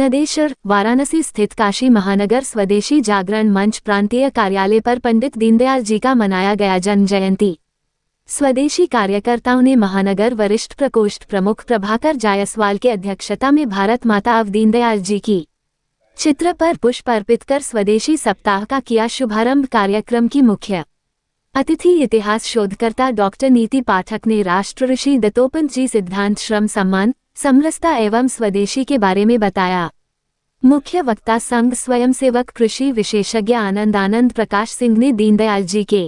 नदेसर, वाराणसी स्थित काशी महानगर स्वदेशी जागरण मंच प्रांतीय कार्यालय पर पंडित दीनदयाल जी का मनाया गया जन्म जयंती। स्वदेशी कार्यकर्ताओं ने महानगर वरिष्ठ प्रकोष्ठ प्रमुख प्रभाकर जायसवाल की अध्यक्षता में भारत माता अब दीनदयाल जी की चित्र पर पुष्प अर्पित कर स्वदेशी सप्ताह का किया शुभारंभ। कार्यक्रम की मुख्य अतिथि इतिहास शोधकर्ता डॉक्टर नीति पाठक ने राष्ट्र ऋषि दत्तोपंत जी सिद्धांत श्रम सम्मान समरसता एवं स्वदेशी के बारे में बताया। मुख्य वक्ता संघ स्वयंसेवक कृषि विशेषज्ञ आनंद प्रकाश सिंह ने दीनदयाल जी के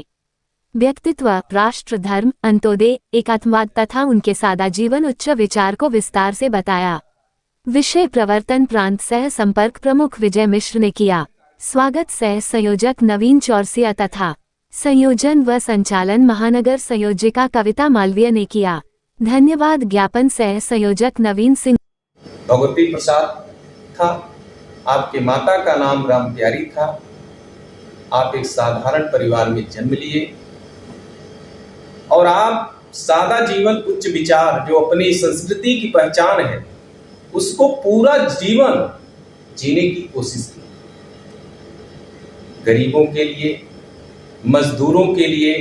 व्यक्तित्व, राष्ट्र धर्म, अंत्योदय, एकात्मवाद तथा उनके सादा जीवन उच्च विचार को विस्तार से बताया। विषय प्रवर्तन प्रांत सह संपर्क प्रमुख विजय मिश्र ने किया। स्वागत सह संयोजक नवीन चौरसिया तथा संयोजन व संचालन महानगर संयोजिका कविता मालवीय ने किया। धन्यवाद ज्ञापन सह संयोजक नवीन सिंह। भगवती प्रसाद था, आपके माता का नाम राम प्यारी था। आप एक साधारण परिवार में जन्म लिए और आप सादा जीवन उच्च विचार जो अपनी संस्कृति की पहचान है उसको पूरा जीवन जीने की कोशिश की। गरीबों के लिए, मजदूरों के लिए,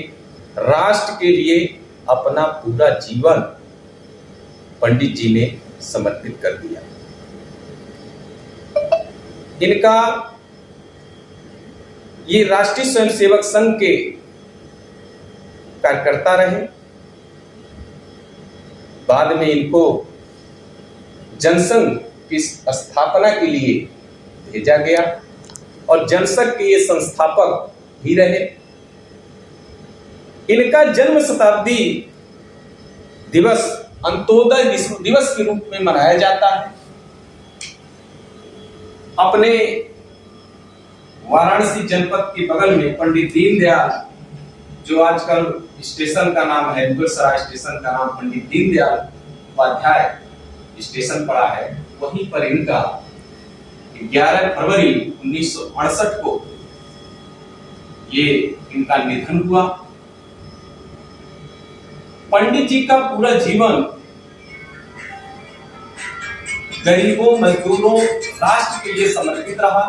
राष्ट्र के लिए अपना पूरा जीवन पंडित जी ने समर्पित कर दिया। इनका ये राष्ट्रीय स्वयंसेवक संघ के कार्यकर्ता रहे। बाद में इनको जनसंघ की स्थापना के लिए भेजा गया और जनसंघ के ये संस्थापक भी रहे। इनका जन्म शताब्दी दिवस अंत्योदय दिवस के रूप में मनाया जाता है। अपने वाराणसी जनपद के बगल में पंडित दीनदयाल, जो आजकल स्टेशन का नाम है मुगल सराय स्टेशन का नाम पंडित दीनदयाल उपाध्याय स्टेशन पड़ा है, वहीं पर इनका 11 फरवरी 1968 को ये इनका निधन हुआ। पंडित जी का पूरा जीवन गरीबों, मजदूरों, राष्ट्र के लिए समर्पित रहा।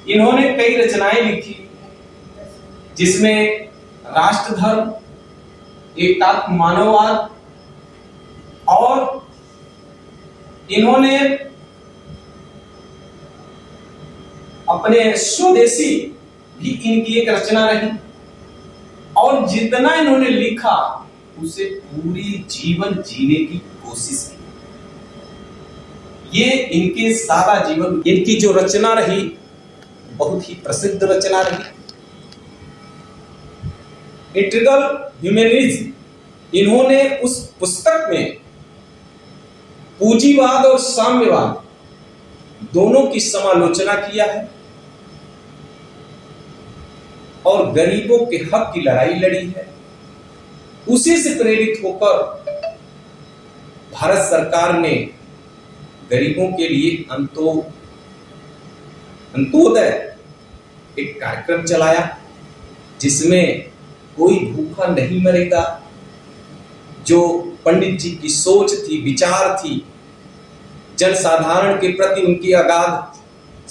इन्होंने कई रचनाएं लिखी जिसमें राष्ट्र धर्म, एकात्म मानववाद और इन्होंने अपने स्वदेशी भी इनकी एक रचना रही और जितना इन्होंने लिखा उसे पूरी जीवन जीने की कोशिश की। ये इनके सारा जीवन, इनकी जो रचना रही बहुत ही प्रसिद्ध रचना रही। इंटीग्रल ह्यूमनिज्म, इन्होंने उस पुस्तक में पूंजीवाद और साम्यवाद दोनों की समालोचना किया है और गरीबों के हक की लड़ाई लड़ी है। उसी से प्रेरित होकर भारत सरकार ने गरीबों के लिए अंत्योदय एक कार्यक्रम चलाया जिसमें कोई भूखा नहीं मरेगा। जो पंडित जी की सोच थी, विचार थी, जनसाधारण के प्रति उनकी अगाध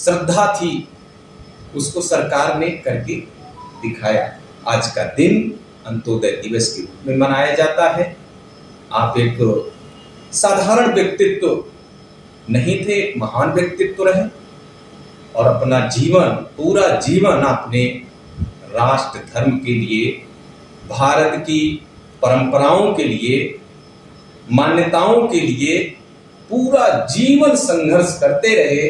श्रद्धा थी, उसको सरकार ने करके दिखाया। आज का दिन अंत्योदय दिवस के रूप में मनाया जाता है। आप एक साधारण व्यक्तित्व नहीं थे, एक महान व्यक्तित्व रहे और अपना जीवन, पूरा जीवन आपने राष्ट्र धर्म के लिए, भारत की परंपराओं के लिए, मान्यताओं के लिए पूरा जीवन संघर्ष करते रहे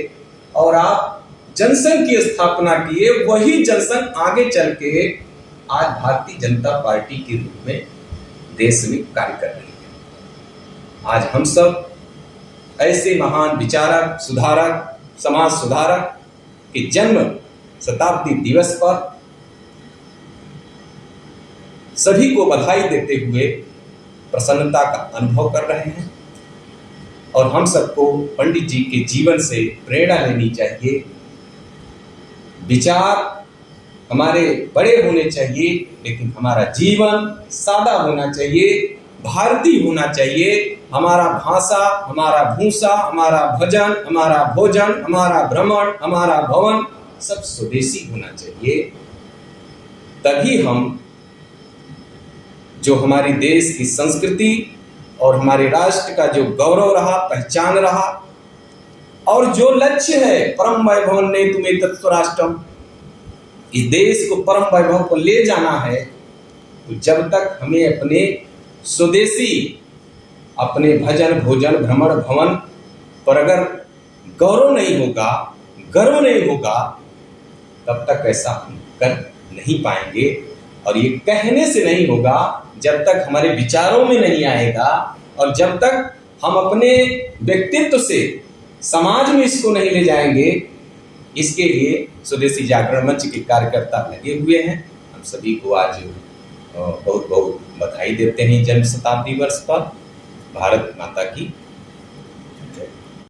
और आप जनसंघ की स्थापना किए। वही जनसंघ आगे चल के आज भारतीय जनता पार्टी के रूप में देश में कार्य कर रही है। आज हम सब ऐसे महान विचारक, सुधारक, समाज सुधारक के जन्म शताब्दी दिवस पर सभी को बधाई देते हुए प्रसन्नता का अनुभव कर रहे हैं और हम सबको पंडित जी के जीवन से प्रेरणा लेनी चाहिए। विचार हमारे बड़े होने चाहिए लेकिन हमारा जीवन सादा होना चाहिए। भारतीय होना चाहिए। हमारा भाषा, हमारा भूषा, हमारा भजन, हमारा भोजन, हमारा भ्रमण, हमारा भवन सब स्वदेशी होना चाहिए। तभी हम जो हमारे देश की संस्कृति और हमारे राष्ट्र का जो गौरव रहा, पहचान रहा, और जो लक्ष्य है परम वैभव ने तुम्हें तत्वराष्ट्रम, इस देश को परम वैभव को ले जाना है, तो जब तक हमें अपने स्वदेशी, अपने भजन, भोजन, भ्रमण, भवन पर अगर गौरव नहीं होगा, गर्व नहीं होगा, तब तक ऐसा हम कर नहीं पाएंगे। और ये कहने से नहीं होगा, जब तक हमारे विचारों में नहीं आएगा और जब तक हम अपने व्यक्तित्व से समाज में इसको नहीं ले जाएंगे। इसके लिए स्वदेशी जागरण मंच के कार्यकर्ता लगे हुए हैं। हम सभी को आज बहुत बहुत बधाई देते हैं जन्म शताब्दी वर्ष पर। भारत माता की